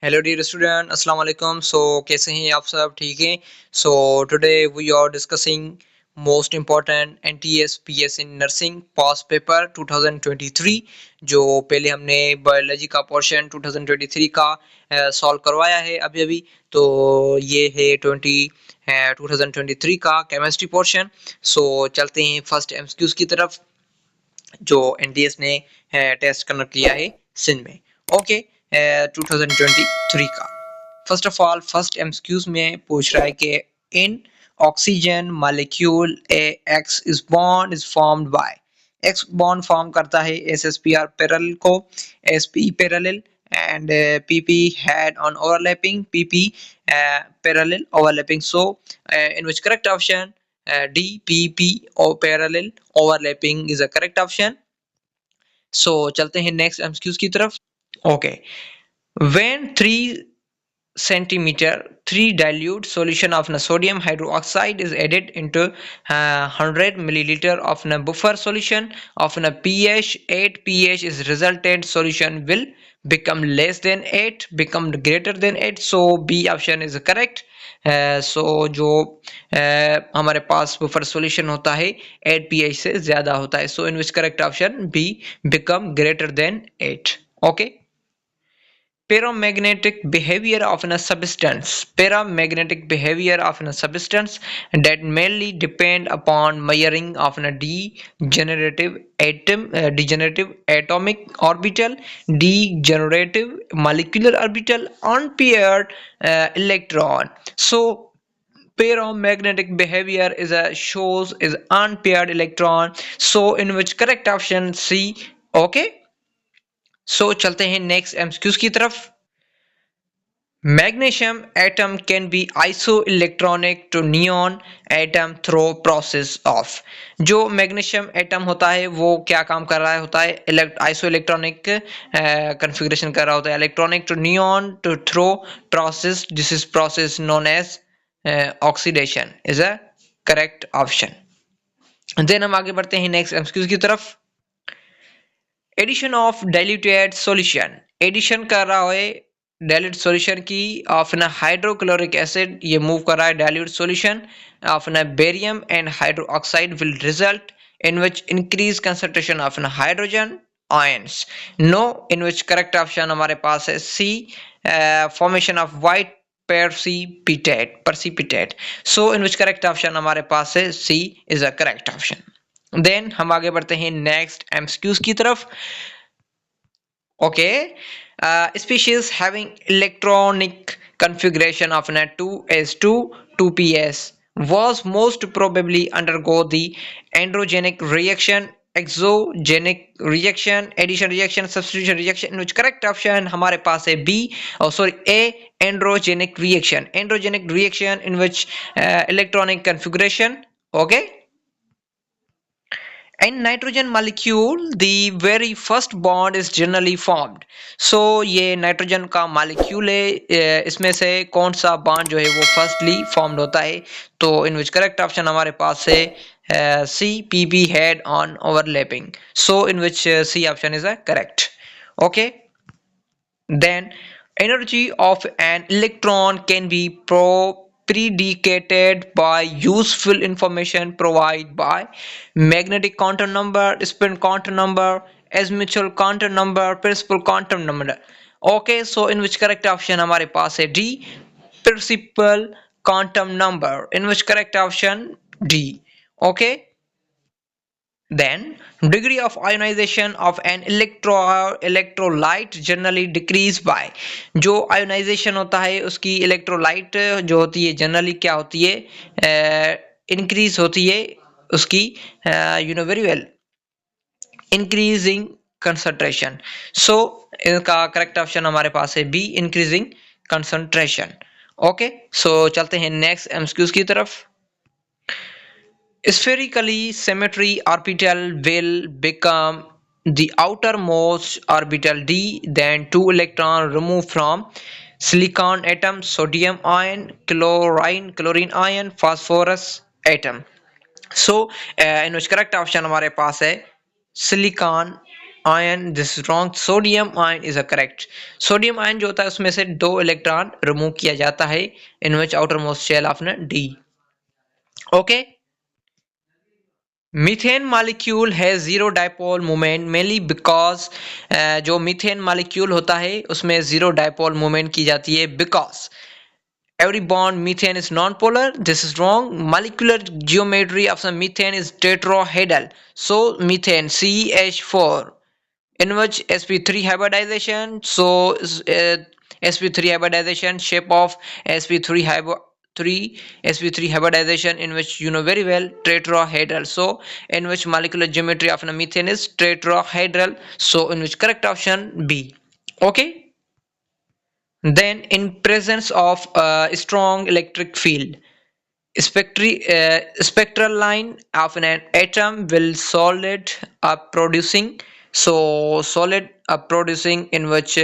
Hello dear student, अस्सलाम वालेकुम। कैसे हैं आप सब? ठीक हैं? Today we are discussing most important NTS PS in nursing past paper 2023। जो पहले हमने बायोलॉजी का पोर्शन 2023 का सॉल्व करवाया है अभी अभी। तो ये है 2023 का केमिस्ट्री पोर्शन। चलते हैं फर्स्ट एमसीक्यूज की तरफ जो एनटीएस ने टेस्ट कंडक्ट किया है सिंध में। ओके, 2023 का first of all first MCQs में पूछ रहा है कि in oxygen molecule a X is bond is formed by. X bond form करता है एसएसपीआर पैरेलल को, SP parallel and PP head on overlapping, PP parallel overlapping. In which correct option D, PP or parallel overlapping is a correct option. चलते हैं next MCQs की तरफ। Okay, when 3 centimeter 3 dilute solution of sodium hydroxide is added into 100 milliliter of buffer solution of pH 8, pH is resultant solution will become less than 8, become greater than 8. So B option is correct. जो हमारे पास buffer solution होता है 8 pH से ज्यादा होता है। In which correct option B, become greater than 8। Okay, paramagnetic behavior of a substance. Paramagnetic behavior of a substance that mainly depend upon measuring of a degenerative atomic orbital, degenerative molecular orbital, unpaired electron. Paramagnetic behavior shows is unpaired electron. In which correct option C? Okay, चलते हैं next MCQs की तरफ। Magnesium atom can be isoelectronic to neon atom through process of। जो magnesium atom होता है वो क्या काम कर रहा होता है? आइसोइलेक्ट्रॉनिक कन्फिग्रेशन कर रहा होता है electronic to neon to through process. This is process known as oxidation is a correct option. Then हम आगे बढ़ते हैं नेक्स्ट एमसीक्यूज की तरफ। Addition of diluted solution, addition कर रहा है डाइल्यूट सॉल्यूशन की ऑफ न हाइड्रोक्लोरिक एसिड, ये मूव कर रहा है dilute solution of an barium and hydroxide will result in which increase concentration of an hydrogen ions. No, in which correct option हमारे पास है C, formation of white precipitate. In which correct option हमारे पास है C is a correct option. Then हम आगे बढ़ते हैं नेक्स्ट एमसीक्यूज की तरफ। Okay, species having electronic configuration of 2s2 2ps was most probably undergo the androgenic reaction, exogenic reaction, addition reaction, substitution reaction. In which correct option हमारे पास है B, A, androgenic reaction in which electronic configuration. Okay, in nitrogen molecule the very first bond is generally formed. ये nitrogen का molecule है, इसमें से कौन सा बॉन्ड जो है वो फर्स्टली फॉर्म्ड होता है? तो इन विच करेक्ट ऑप्शन हमारे पास है C, PP head on overlapping. In which C option is a correct. Okay, then energy of an electron can be predicated by useful information provided by magnetic quantum number, spin quantum number, azimuthal quantum number, principal quantum number. Okay, in which correct option हमारे पास है D, principal quantum number। in which correct option D। Okay, then degree of ionization of an electrolyte generally decrease by। जो ionization होता है उसकी electrolyte जो होती है जनरली क्या होती है? इंक्रीज होती है उसकी, very well, increasing concentration। इसका करेक्ट ऑप्शन हमारे पास है बी, इंक्रीजिंग कंसंट्रेशन। ओके, चलते हैं नेक्स्ट एमसीक्यूज की तरफ। Spherically symmetry orbital will become the outermost orbital D, then 2 electron removed from silicon atom, sodium ion, chlorine ion, phosphorus atom. In which correct option हमारे पास है silicon ion, this is wrong, sodium ion is a correct. Sodium ion जो होता है उसमें से 2 electron remove किया जाता है in which outermost shell of D. Okay, methane molecule है zero dipole moment mainly because जो मीथेन मॉलिक्यूल होता है उसमें जीरो डायपोल मोमेंट की जाती है because every bond methane is non-polar. This is wrong. Molecular geometry of the methane is tetrahedral. So methane CH4 in which sp3 hybridization. So sp3 hybridization, shape of sp3 sp3 hybridization in which you know very well tetrahedral. So in which molecular geometry of the methane is tetrahedral. So in which correct option B. Okay, then in presence of a strong electric field, spectral line of an atom will solid up producing, so solid up producing in which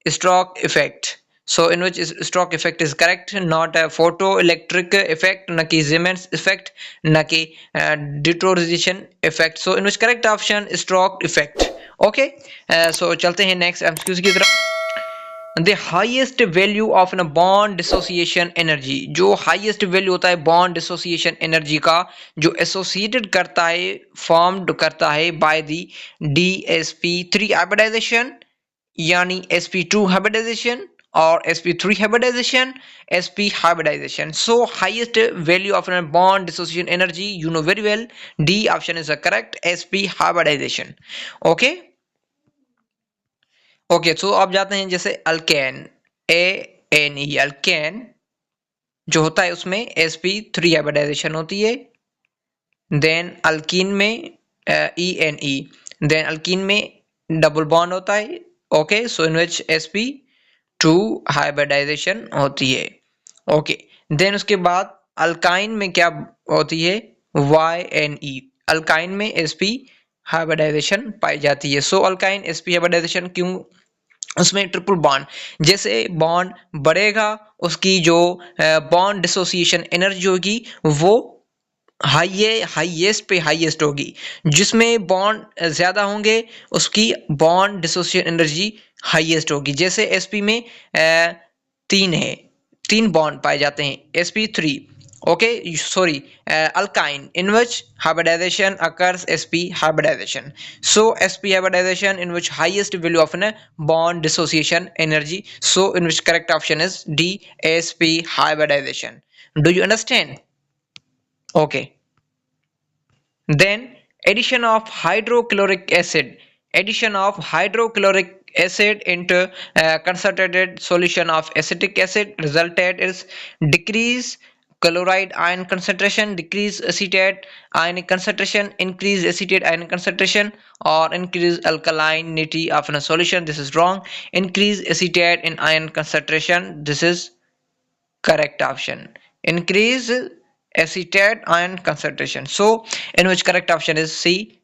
stroke effect. So in which stroke effect is correct, not a photoelectric effect, na ki Siemens effect, na ki deuterization effect. So in which correct option stroke effect. Okay, so चलते हैं next MCQ की तरफ। The highest value of न bond dissociation energy, जो highest value होता है bond dissociation energy का जो एसोसिएटेड करता है फॉर्म्ड करता है बाय द DsP3 हाइब्रिडाइजेशन यानी sp2 हाइब्रिडाइजेशन और sp3 hybridization, sp hybridization. So highest value of न bond dissociation energy you know very well, D option is the correct, sp hybridization. Okay okay, तो अब जाते हैं जैसे अल्केन, ANE अल्केन जो होता है उसमें sp3 हाइब्रिडाइजेशन होती है। देन अल्कीन में ENE, देन अल्कीन में डबल बॉन्ड होता है। ओके, सो इन विच sp2 हाइब्रिडाइजेशन होती है। ओके, देन उसके बाद अल्काइन में क्या होती है, YNE, अल्काइन में sp हाइब्रिडाइजेशन पाई जाती है। सो अल्काइन sp हाइब्रिडाइजेशन क्यों, उसमें ट्रिपल बॉन्ड, जैसे बॉन्ड बढ़ेगा उसकी जो बॉन्ड डिसोसिएशन एनर्जी होगी वो हाईएस्ट पे हाईएस्ट होगी, जिसमें बॉन्ड ज्यादा होंगे उसकी बॉन्ड डिसोसिएशन एनर्जी हाईएस्ट होगी। जैसे sp में 3 बॉन्ड पाए जाते हैं, sp3। okay, sorry, alkyne in which hybridization occurs sp hybridization. So sp hybridization in which highest value of a bond dissociation energy, so in which correct option is D, sp hybridization. Do you understand? Okay, then addition of hydrochloric acid, addition of hydrochloric acid into concentrated solution of acetic acid resulted is decrease chloride ion concentration, decrease acetate ionic concentration, increase acetate ion concentration, or increase alkalinity of a solution. This is wrong. Increase acetate in ion concentration, this is correct option. Increase acetate ion concentration, so in which correct option is C.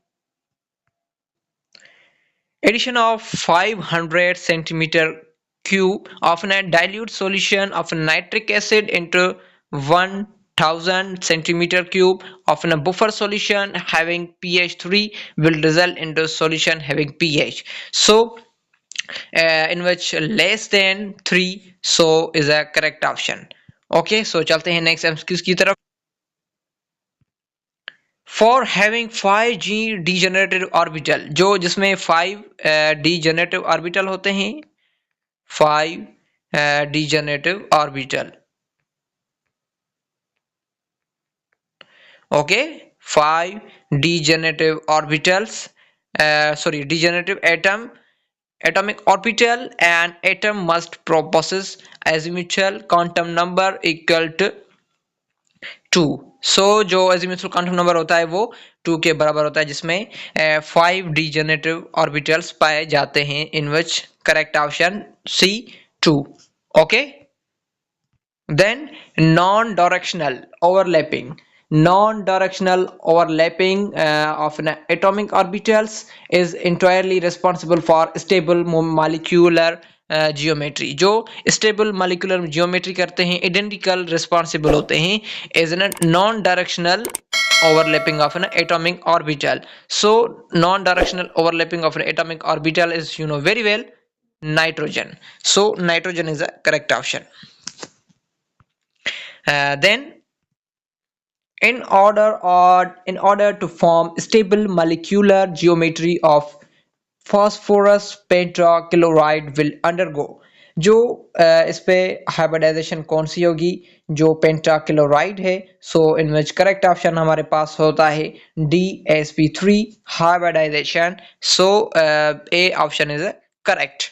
Addition of 500 centimeter cube of a dilute solution of nitric acid into 1000 centimeter cube of a buffer solution having pH 3 will result into solution having pH, so in which less than 3, so is a correct option. Okay, so चलते हैं next MCQ की तरफ। For having 5g degenerative orbital, जो जिसमें 5 degenerative orbital होते हैं, 5 degenerative orbital, okay, 5 degenerative orbitals, sorry, degenerative atomic orbital, and atom must possess azimuthal quantum number equal to 2. सो जो azimuthal quantum number होता है वो 2 के बराबर होता है, जिसमें 5 degenerative orbitals पाए जाते हैं, in which correct option C 2. okay, then non-directional overlapping, non-directional overlapping of an atomic orbitals is entirely responsible for stable molecular geometry, जो स्टेबल मॉलिक्यूलर जियोमेट्री करते हैं आइडेंटिकल रिस्पॉन्सिबल होते हैं as an non directional overlapping of an atomic orbital. So non-directional overlapping of an atomic orbital is very well nitrogen. So nitrogen is the correct option. Then in order to form stable molecular geometry of phosphorus pentachloride will undergo, जो इस पे hybridisation कौन सी होगी, जो pentachloride है. सो इन which correct option हमारे पास होता है DsP3 hybridization. So A option is correct.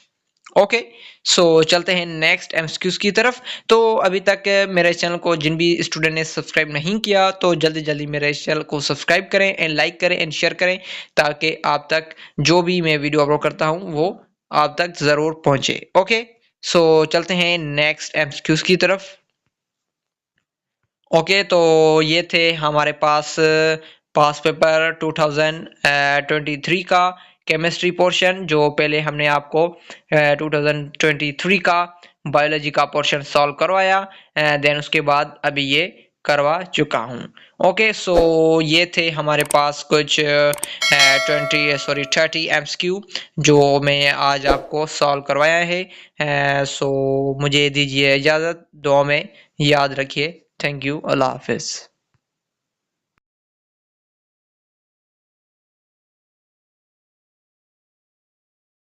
Okay, so चलते हैं नेक्स्ट एमसीक्यूज की तरफ. तो अभी तक मेरे चैनल को जिन भी स्टूडेंट ने सब्सक्राइब नहीं किया तो जल्दी जल्दी मेरे चैनल को सब्सक्राइब करें एंड लाइक करें एंड शेयर करें, ताकि आप तक जो भी मैं वीडियो अपलोड करता हूं वो आप तक ज़रूर पहुंचे. ओके, सो चलते हैं नेक्स्ट एमसीक्यूज की तरफ. ओके, तो ये थे हमारे पास पास पेपर 2023 का केमिस्ट्री पोर्शन, जो पहले हमने आपको 2023 का बायोलॉजी का पोर्शन सॉल्व करवाया, देन उसके बाद अभी ये करवा चुका हूँ. ओके, सो ये थे हमारे पास कुछ 30 एमसीक्यू जो मैं आज आपको सॉल्व करवाया है. सो मुझे दीजिए इजाज़त, दुआ में याद रखिए. थैंक यू, अल्लाह हाफिज़.